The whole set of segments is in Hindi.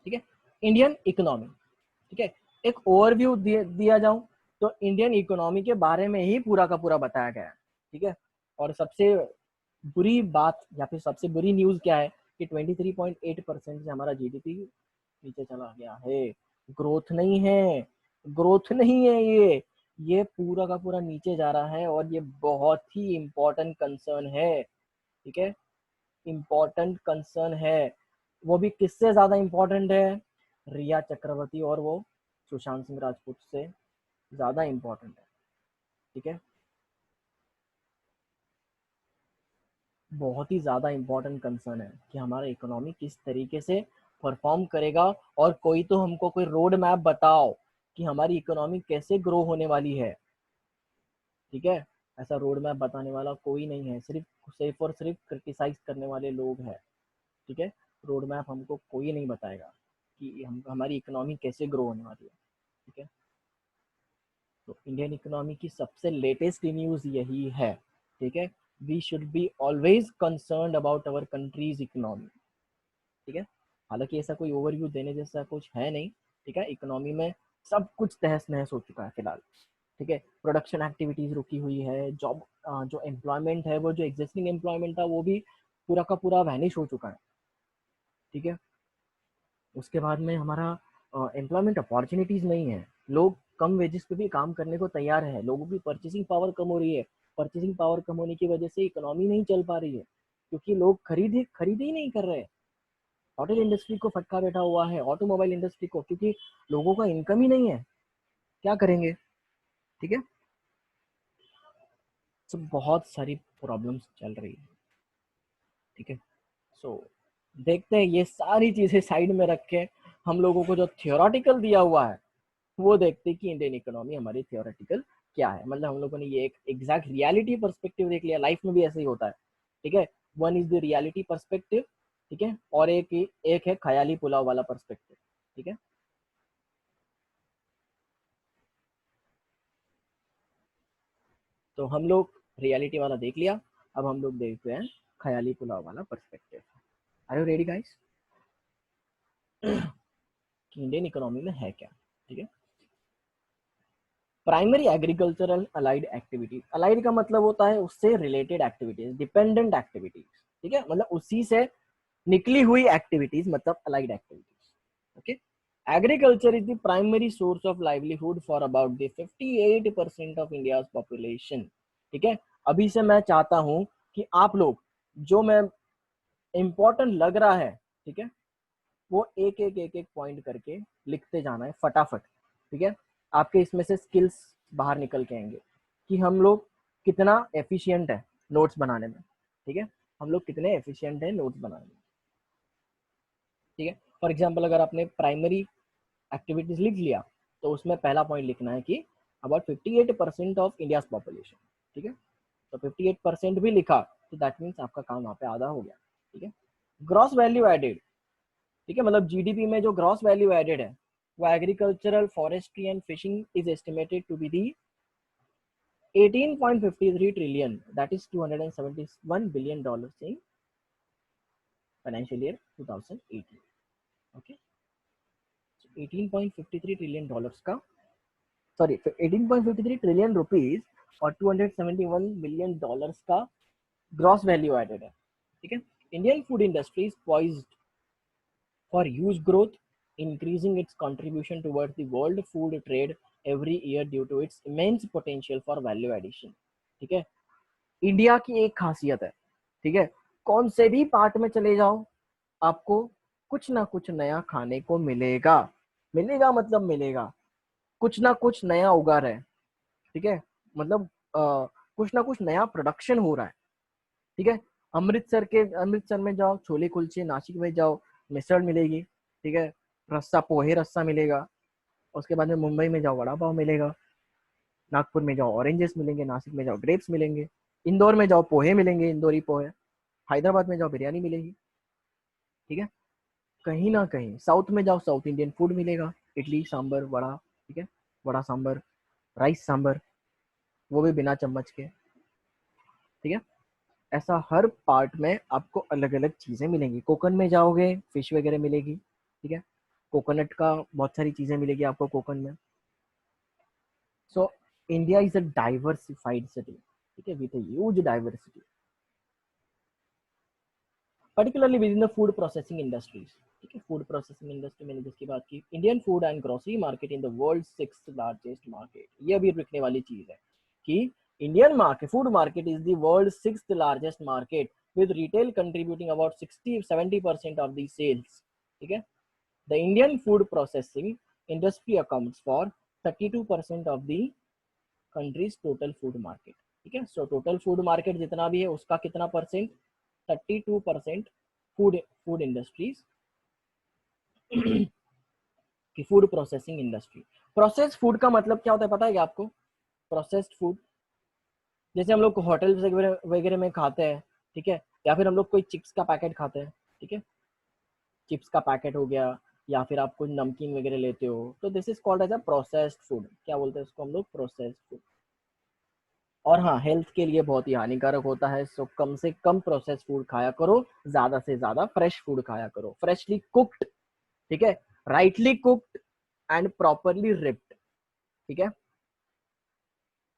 ठीक है। इंडियन इकोनॉमी, ठीक है, एक ओवरव्यू दिया जाऊं तो इंडियन इकोनॉमी के बारे में ही पूरा का पूरा बताया गया है, ठीक है। और सबसे बुरी बात या फिर सबसे बुरी न्यूज क्या है कि 23.8% से हमारा जीडीपी नीचे चला गया है। ग्रोथ नहीं है, ग्रोथ नहीं है, ये पूरा का पूरा नीचे जा रहा है और ये बहुत ही इम्पोर्टेंट कंसर्न है, ठीक है, इम्पोर्टेंट कंसर्न है। वो भी किससे ज्यादा इम्पोर्टेंट है, रिया चक्रवर्ती और वो सुशांत सिंह राजपूत से ज्यादा इम्पोर्टेंट है, ठीक है। बहुत ही ज़्यादा इम्पोर्टेंट कंसर्न है कि हमारा इकोनॉमी किस तरीके से परफॉर्म करेगा और कोई तो हमको कोई रोड मैप बताओ कि हमारी इकोनॉमी कैसे ग्रो होने वाली है, ठीक है। ऐसा रोड मैप बताने वाला कोई नहीं है, सिर्फ और सिर्फ क्रिटिसाइज करने वाले लोग हैं, ठीक है। रोड मैप हमको कोई नहीं बताएगा कि हमारी इकोनॉमी कैसे ग्रो होने वाली है, ठीक है। तो इंडियन इकोनॉमी की सबसे लेटेस्ट न्यूज़ यही है, ठीक है। We should be always concerned about our country's economy, ठीक है। हालांकि ऐसा कोई ओवरव्यू देने जैसा कुछ है नहीं, ठीक है। इकोनॉमी में सब कुछ तहस नहस हो चुका है फिलहाल, ठीक है। प्रोडक्शन एक्टिविटीज रुकी हुई है, जॉब जो एम्प्लॉयमेंट है, वो जो एग्जिस्टिंग एम्प्लॉयमेंट था वो भी पूरा का पूरा वैनिश हो चुका है, ठीक है। उसके बाद में हमारा एम्प्लॉयमेंट अपॉर्चुनिटीज नहीं है, लोग कम वेजेस पे भी काम करने को तैयार है, लोगों की परचेसिंग पावर कम हो रही है। परचेसिंग पावर कम होने की वजह से इकोनॉमी नहीं चल पा रही है क्योंकि लोग खरीद ही नहीं कर रहे। होटल इंडस्ट्री को फटका बैठा हुआ है, ऑटोमोबाइल इंडस्ट्री को, क्योंकि लोगों का इनकम ही नहीं है, क्या करेंगे, ठीक है। तो बहुत सारी प्रॉब्लम्स चल रही है, ठीक है। सो देखते हैं, ये सारी चीजें साइड में रख के हम लोगों को जो थियोरेटिकल दिया हुआ है वो देखते हैं कि इंडियन इकोनॉमी हमारी थियोरेटिकल क्या है। मतलब हम लोगों ने ये एक एग्जैक्ट रियलिटी पर्सपेक्टिव देख लिया, लाइफ में भी ऐसा ही होता है, ठीक है। One is the reality perspective, ठीक है, और एक है ख्याली पुलाव वाला पर्सपेक्टिव, ठीक है। तो हम लोग रियलिटी वाला देख लिया, अब हम लोग देखते हैं ख्याली पुलाव वाला perspective. Are you ready guys कि इंडियन इकोनॉमी में है क्या, ठीक है। Primary agricultural allied activities, allied का मतलब होता है उससे रिलेटेड एक्टिविटीज, डिपेंडेंट एक्टिविटीज, ठीक है, मतलब उसी से निकली हुई एक्टिविटीज मतलब allied activities, okay. Agriculture is the primary source of livelihood for about the 58% of India population, ठीक है। अभी से मैं चाहता हूं कि आप लोग जो मैं इंपॉर्टेंट लग रहा है, ठीक है, वो एक एक पॉइंट करके लिखते जाना है फटाफट, ठीक है। आपके इसमें से स्किल्स बाहर निकल के आएंगे कि हम लोग कितना एफिशिएंट है नोट्स बनाने में, ठीक है, हम लोग कितने एफिशिएंट है नोट्स बनाने में, ठीक है। फॉर एग्जाम्पल अगर आपने प्राइमरी एक्टिविटीज लिख लिया तो उसमें पहला पॉइंट लिखना है कि अबाउट 58% ऑफ इंडिया पॉपुलेशन, ठीक है। तो 58% भी लिखा तो दैट मीन्स आपका काम वहाँ पे आधा हो गया, ठीक है। ग्रॉस वैल्यू एडेड, ठीक है, मतलब जीडीपी में जो ग्रॉस वैल्यू एडेड है वो agricultural forestry and fishing is estimated to be the 18.53 trillion, that is $271 billion in financial year 2018, okay. 18.53 trillion dollars का, सॉरी 18.53 ट्रिलियन रुपीज और $271 बिलियन का ग्रॉस वैल्यू एडेड है, ठीक है। Indian food industry is poised for huge growth, increasing its contribution towards the world food trade every year due to its immense potential for value addition, ठीक है। इंडिया की एक खासियत है, ठीक है, कौन से भी पार्ट में चले जाओ आपको कुछ ना कुछ नया खाने को मिलेगा, मिलेगा मतलब मिलेगा, कुछ ना कुछ नया उगा रहे, ठीक है, मतलब कुछ ना कुछ नया प्रोडक्शन हो रहा है, ठीक है। अमृतसर में जाओ छोले कुलचे, नासिक में जाओ मिसळ मिलेगी, ठीक है, रस्सा पोहे रस्सा मिलेगा। उसके बाद में मुंबई में जाओ वड़ा पाव मिलेगा, नागपुर में जाओ ऑरेंजेस मिलेंगे, नासिक में जाओ ग्रेप्स मिलेंगे, इंदौर में जाओ पोहे मिलेंगे, इंदौरी पोहे, हैदराबाद में जाओ बिरयानी मिलेगी, ठीक है। कहीं ना कहीं साउथ में जाओ साउथ इंडियन फूड मिलेगा, इडली सांबर वड़ा, ठीक है, वड़ा सांबर, राइस सांबर, वो भी बिना चम्मच के, ठीक है। ऐसा हर पार्ट में आपको अलग अलग चीजें मिलेंगी। कोकन में जाओगे फिश वगैरह मिलेगी, ठीक है। कोकोनट का बहुत सारी चीजें मिलेगी आपको कोकोनट में। So India is a diversified city, ठीक है, with a huge diversity, particularly within the food processing industries, ठीक है। फूड प्रोसेसिंग इंडस्ट्री मैंने जिसकी बात की, Indian food and grocery market in the world 6th largest market, ये अभी लिखने वाली चीज है कि Indian market, food market is the world 6th largest market with retail contributing about 60-70% of the sales, ठीक है। The Indian food processing industry accounts for 32% of the country's total food market, ठीक है। सो टोटल फूड मार्केट जितना भी है उसका कितना परसेंट, 32% फूड फूड इंडस्ट्रीज की food processing industry. Process food का मतलब क्या होता है पता है क्या आपको? प्रोसेस्ड फूड जैसे हम लोग होटल वगैरह वगैरह में खाते हैं, ठीक है, या फिर हम लोग कोई चिप्स का पैकेट खाते हैं, ठीक है, चिप्स का पैकेट हो गया, या फिर आप कोई नमकीन वगैरह लेते हो, तो this is called as a processed food. क्या बोलते हैं उसको हम लोग? Processed food. और हाँ, हेल्थ के लिए बहुत ही हानिकारक होता है, सो कम से कम प्रोसेस्ड फूड खाया करो, ज्यादा से ज्यादा फ्रेश फूड खाया करो, फ्रेशली कुक्ड, ठीक है, rightly cooked and properly ripped, ठीक है।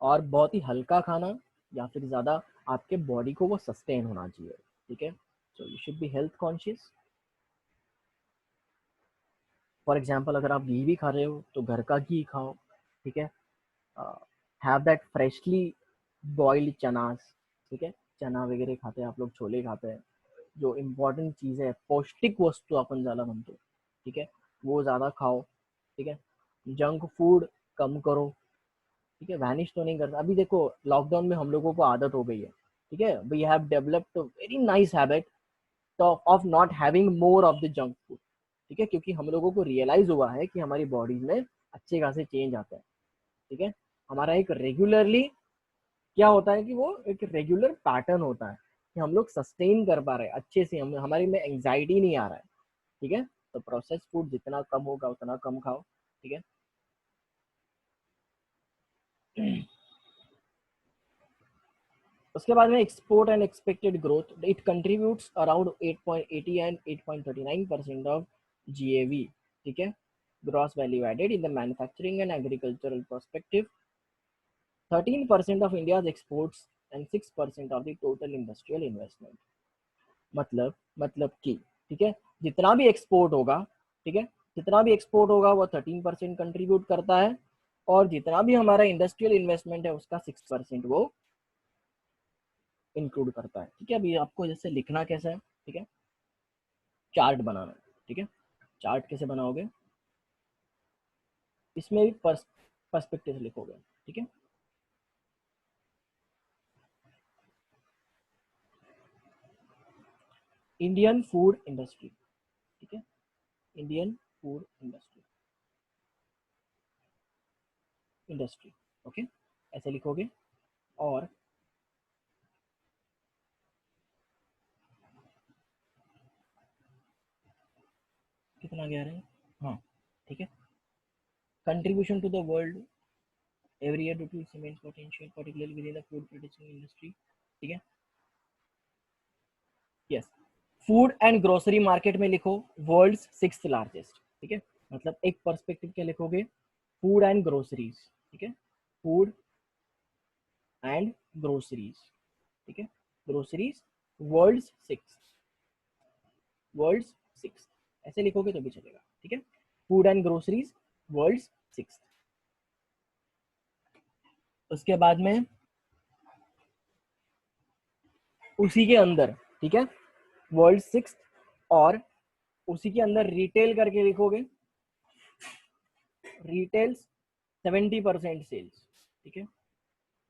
और बहुत ही हल्का खाना, या फिर ज्यादा आपके बॉडी को वो सस्टेन होना चाहिए, ठीक है। So you should be health conscious. For example अगर आप घी भी खा रहे हो तो घर का घी खाओ, ठीक है। हैव दैट फ्रेशली बॉइल्ड चनास, ठीक है, चना वगैरह खाते हैं आप लोग, छोले खाते हैं, जो इम्पोर्टेंट चीज़ है, पौष्टिक वस्तू आपण ज्यादा म्हणतो, ठीक है, वो ज़्यादा खाओ, ठीक है। जंक फूड कम करो, ठीक है, वैनिश तो नहीं करता। अभी देखो लॉकडाउन में हम लोगों को आदत हो गई है, ठीक है, we have developed very nice habit of not having more of the junk food, ठीक है, क्योंकि हम लोगों को रियलाइज हुआ है कि हमारी बॉडी में अच्छे खासे चेंज आता है, ठीक है। हमारा एक रेगुलरली क्या होता है कि वो एक रेगुलर पैटर्न होता है कि हम लोग सस्टेन कर पा रहे हैं अच्छे से, हम हमारे में एंग्जाइटी नहीं आ रहा है, ठीक है। तो प्रोसेस फूड जितना कम होगा उतना कम खाओ, ठीक है। उसके बाद में export and expected growth, it contributes around 8.80 and 8.39% of GAV, ठीक है, gross value added in the manufacturing and agricultural perspective. 13% of India's exports and 6% of the total industrial investment. मतलब कि, ठीक है, जितना भी एक्सपोर्ट होगा, ठीक है, जितना भी एक्सपोर्ट होगा वो 13% कंट्रीब्यूट करता है, और जितना भी हमारा इंडस्ट्रियल इन्वेस्टमेंट है उसका 6% वो इंक्लूड करता है, ठीक है। अभी आपको जैसे लिखना कैसा है, ठीक है, चार्ट बनाना है, ठीक है। चार्ट कैसे बनाओगे? इसमें भी पर्सपेक्टिव से लिखोगे, ठीक है। इंडियन फूड इंडस्ट्री, ठीक है, Indian food industry, industry, okay, ऐसे लिखोगे। और कितना गया है? हाँ, ठीक है। Contribution to the world every year due to its immense potential, particularly within the food producing industry, ठीक है। Yes, food and grocery market में लिखो वर्ल्ड 6th लार्जेस्ट, ठीक है। मतलब एक पर्सपेक्टिव क्या लिखोगे? फूड एंड ग्रोसरीज, ठीक है, फूड एंड ग्रोसरीज, ठीक है, ग्रोसरीज वर्ल्ड 6, वर्ल्ड 6, ऐसे लिखोगे तो भी चलेगा, ठीक है। Food and groceries world 6। उसके बाद में उसी के अंदर, ठीक है, वर्ल्ड 6, और उसी के अंदर रिटेल करके लिखोगे, रिटेल 70% सेल्स, ठीक है।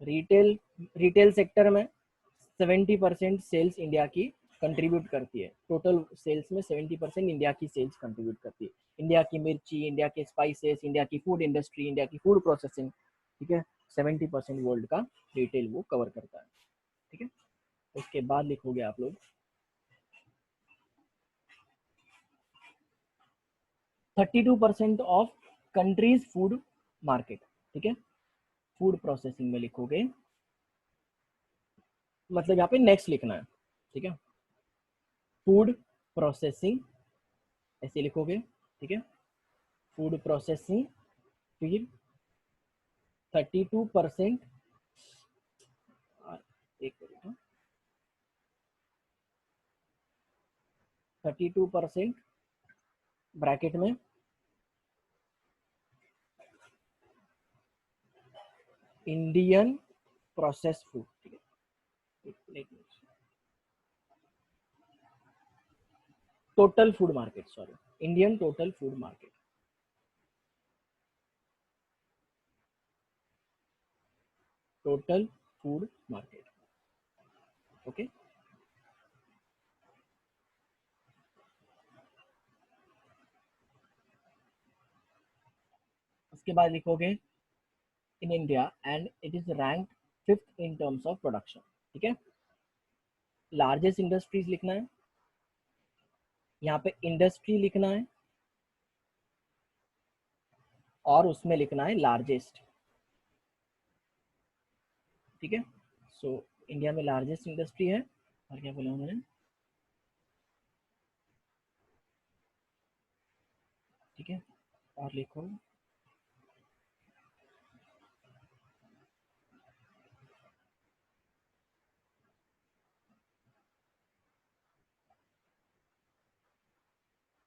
रिटेल, रिटेल सेक्टर में 70% सेल्स इंडिया की कंट्रीब्यूट करती है, टोटल सेल्स में 70% इंडिया की सेल्स कंट्रीब्यूट करती है। इंडिया की मिर्ची, इंडिया के स्पाइसेस, इंडिया की फूड इंडस्ट्री, इंडिया की फूड प्रोसेसिंग, ठीक है, 70% वर्ल्ड का रिटेल वो कवर करता है, ठीक है। उसके बाद लिखोगे आप लोग 32% ऑफ कंट्रीज फूड मार्केट, ठीक है। फूड प्रोसेसिंग में लिखोगे, मतलब यहाँ पे नेक्स्ट लिखना है, ठीक है, फूड प्रोसेसिंग ऐसे लिखोगे, ठीक है। फूड प्रोसेसिंग, फिर 32%, एक मिनट, 32% ब्रैकेट में इंडियन प्रोसेस फूड, ठीक है, total food market, sorry, Indian total food market, total food market, okay. उसके बाद लिखोगे in India and it is ranked 5th in terms of production, ठीक है। लार्जेस्ट इंडस्ट्रीज लिखना है, यहाँ पे इंडस्ट्री लिखना है और उसमें लिखना है लार्जेस्ट, ठीक है। सो इंडिया में लार्जेस्ट इंडस्ट्री है, और क्या बोला उन्होंने, ठीक है, और लिखो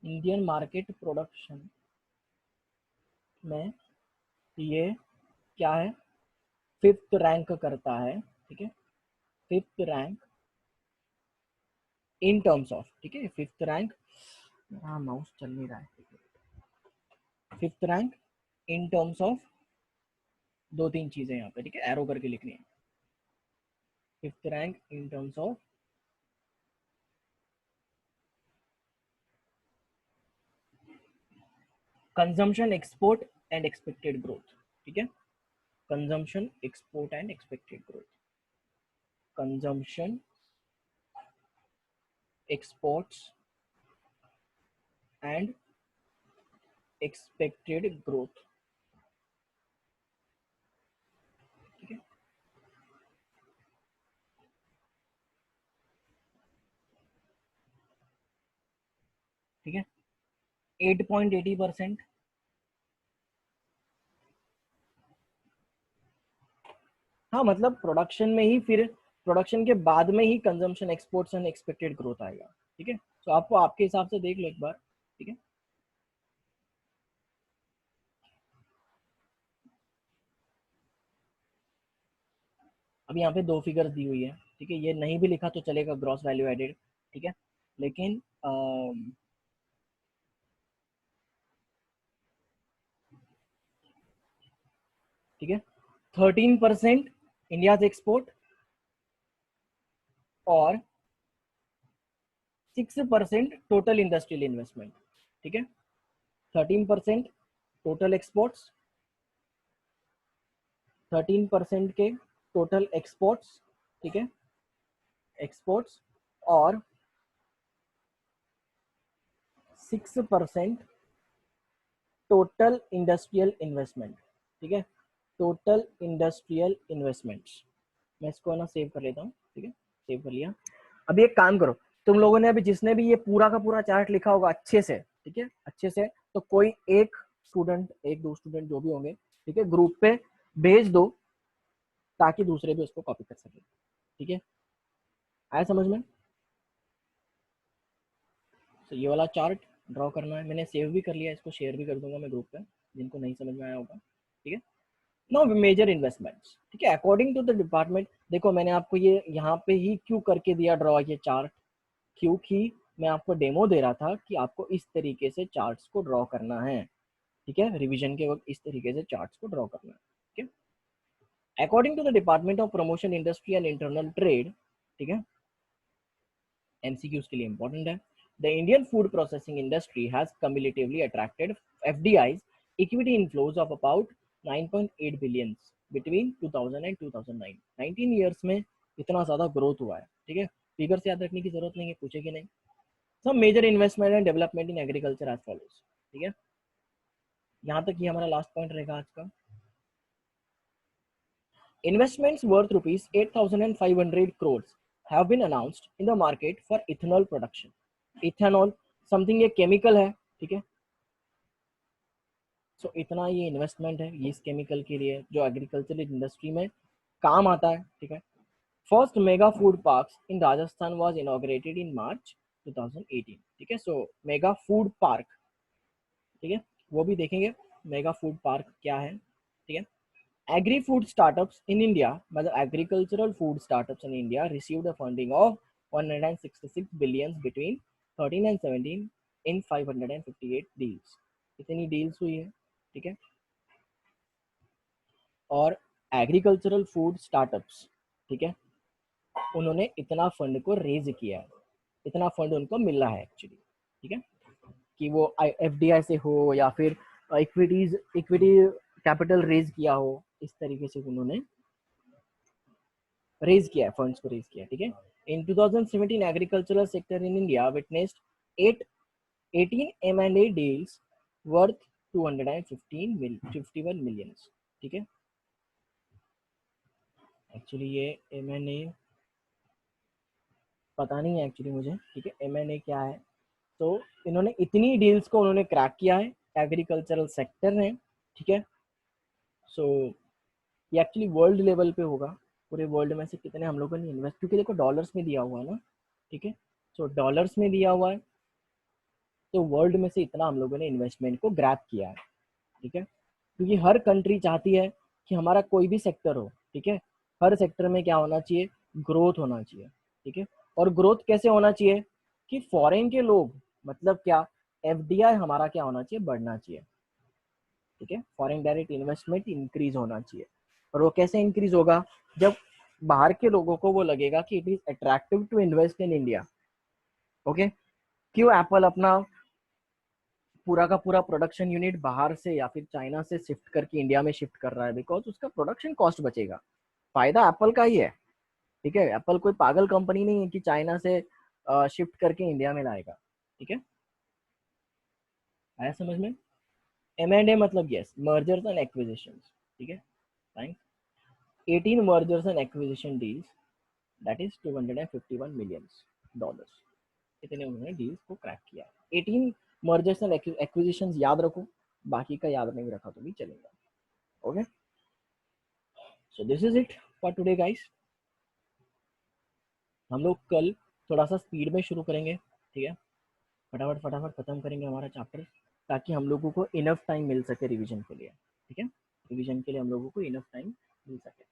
इंडियन मार्केट प्रोडक्शन में ये क्या है, 5th रैंक करता है, ठीक है, 5th rank in terms of, ठीक है, 5th रैंक, हाँ माउस चल नहीं रहा है, 5th rank in terms of, दो तीन चीजें यहाँ पे, ठीक है, एरो करके लिखनी है, 5th rank in terms of consumption, export and expected growth, ठीक है, consumption, export and expected growth, consumption, exports and expected growth, ठीक है, ठीक है, 8.80%, हाँ मतलब प्रोडक्शन में ही, फिर प्रोडक्शन के बाद में ही consumption, exports and expected growth आएगा, ठीक है। तो आपको आपके हिसाब से देख लो एक बार, ठीक है। अब यहाँ पे दो फिगर्स दी हुई है, ठीक है, ये नहीं भी लिखा तो चलेगा, ग्रॉस वैल्यू एडेड, ठीक है, लेकिन ठीक है, 13% इंडिया एक्सपोर्ट और 6% टोटल इंडस्ट्रियल इन्वेस्टमेंट, ठीक है, 13% टोटल एक्सपोर्ट्स, 13% के टोटल एक्सपोर्ट्स, ठीक है, एक्सपोर्ट्स, और 6% टोटल इंडस्ट्रियल इन्वेस्टमेंट, ठीक है, टोटल इंडस्ट्रियल इन्वेस्टमेंट्स। मैं इसको ना सेव कर लेता हूँ, ठीक है, सेव कर लिया। अभी एक काम करो, तुम लोगों ने अभी जिसने भी ये पूरा का पूरा चार्ट लिखा होगा अच्छे से, ठीक है, अच्छे से, तो कोई एक स्टूडेंट, एक दो स्टूडेंट जो भी होंगे, ठीक है, ग्रुप पे भेज दो ताकि दूसरे भी उसको कॉपी कर सके, ठीक है, आया समझ में। तो ये वाला चार्ट ड्रॉ करना है, मैंने सेव भी कर लिया, इसको शेयर भी कर दूंगा मैं ग्रुप पे, जिनको नहीं समझ में आया होगा, ठीक है। नो मेजर इन्वेस्टमेंट्स, ठीक है, अकॉर्डिंग टू द डिपार्टमेंट। देखो मैंने आपको ये यहाँ पे ही क्यों करके दिया ड्रॉ ये चार्ट, क्योंकि मैं आपको डेमो दे रहा था कि आपको इस तरीके से चार्ट्स को ड्रॉ करना है, ठीक है, रिवीजन के वक्त इस तरीके से चार्ट्स को ड्रॉ करना है, ठीक है। According to the department of promotion industry and internal trade, ठीक है, एमसीक्यूज के लिए इंपॉर्टेंट है, the Indian food processing industry has cumulatively attracted FDIs equity inflows of about 9.8 billion between 2000 and 2009, 19 years में इतना ज्यादा ग्रोथ हुआ है, ठीक है, फिगर्स याद रखने की जरूरत नहीं है, पूछेगी नहीं। सब major investment and development in agriculture as follows, ठीक है, यहाँ तक ये हमारा लास्ट पॉइंट रहेगा आज का। Investments worth rupees 8,500 crores have been announced in the market for ethanol production. Ethanol something ये केमिकल है, ठीक है, सो इतना ये इन्वेस्टमेंट है ये इस केमिकल के लिए जो एग्रीकल्चरल इंडस्ट्री में काम आता है, ठीक है। First mega food park in Rajasthan was inaugurated in March 2018, ठीक है। सो मेगा फूड पार्क, ठीक है, वो भी देखेंगे मेगा फूड पार्क क्या है, ठीक है। Agri food startups in India, मतलब agricultural food startups in India received a funding of 166 billion between 13 and 17 in 558 deals, इतनी डील्स हुई है, ठीक है। और एग्रीकल्चरल फूड स्टार्टअप्स, ठीक है, उन्होंने इतना फंड को रेज किया है, इतना फंड उनको मिल रहा है एक्चुअली, ठीक है, कि वो एफडीआई से हो या फिर इक्विटी कैपिटल रेज किया हो, इस तरीके से उन्होंने रेज किया है, फंड्स को रेज किया है, ठीक है। इन 2017 agricultural sector in India witnessed 18 M&A deals worth 251 million, ठीक है। एक्चुअली ये M&A पता नहीं है एक्चुअली मुझे, ठीक है, M&A क्या है। तो इन्होंने इतनी डील्स को उन्होंने क्रैक किया है एग्रीकल्चरल सेक्टर ने, ठीक है। सो ये एक्चुअली वर्ल्ड लेवल पे होगा, पूरे वर्ल्ड में से कितने हम लोगों ने इन्वेस्ट, क्योंकि देखो डॉलर्स में दिया हुआ है ना, ठीक है। सो डॉलर्स में दिया हुआ है, तो वर्ल्ड में से इतना हम लोगों ने इन्वेस्टमेंट को ग्रैब किया है, ठीक है। क्योंकि हर कंट्री चाहती है कि हमारा कोई भी सेक्टर हो, ठीक है, हर सेक्टर में क्या होना चाहिए, ग्रोथ होना चाहिए, ठीक है। और ग्रोथ कैसे होना चाहिए कि फॉरेन के लोग, मतलब क्या, एफडीआई हमारा क्या होना चाहिए, बढ़ना चाहिए, ठीक है। फॉरेन डायरेक्ट इन्वेस्टमेंट इंक्रीज होना चाहिए। और वो कैसे इंक्रीज होगा, जब बाहर के लोगों को वो लगेगा कि it is attractive to invest in India, okay. क्यों एप्पल अपना पूरा का पूरा प्रोडक्शन यूनिट बाहर से या फिर चाइना से शिफ्ट करके इंडिया में शिफ्ट कर रहा है, बिकॉज उसका प्रोडक्शन कॉस्ट बचेगा, फायदा एप्पल का ही है, ठीक है। एप्पल कोई पागल कंपनी नहीं है कि चाइना से शिफ्ट करके इंडिया में लाएगा, ठीक है। आया समझ में। M&A मतलब यस, मर्जर्स एंड एक्विजिशन, ठीक है। Thanks. 18 mergers and acquisition deals, that is 251 million dollars, इतने उन्होंने डील्स को क्रैक किया। 18 मर्जर्स एंड एक्विजिशन याद रखो, बाकी का याद नहीं रखा तो भी चलेगा, okay. So this is it for today guys. हम लोग कल थोड़ा सा स्पीड में शुरू करेंगे, ठीक है, फटाफट फटाफट खत्म करेंगे हमारा चैप्टर, ताकि हम लोगों को इनफ टाइम मिल सके रिवीजन के लिए, ठीक है। रिवीजन के लिए हम लोगों को इनफ टाइम मिल सके।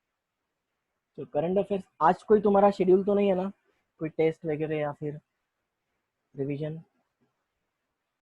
तो करंट अफेयर्स आज कोई तुम्हारा शेड्यूल तो नहीं है ना, कोई टेस्ट वगैरह या फिर रिवीजन?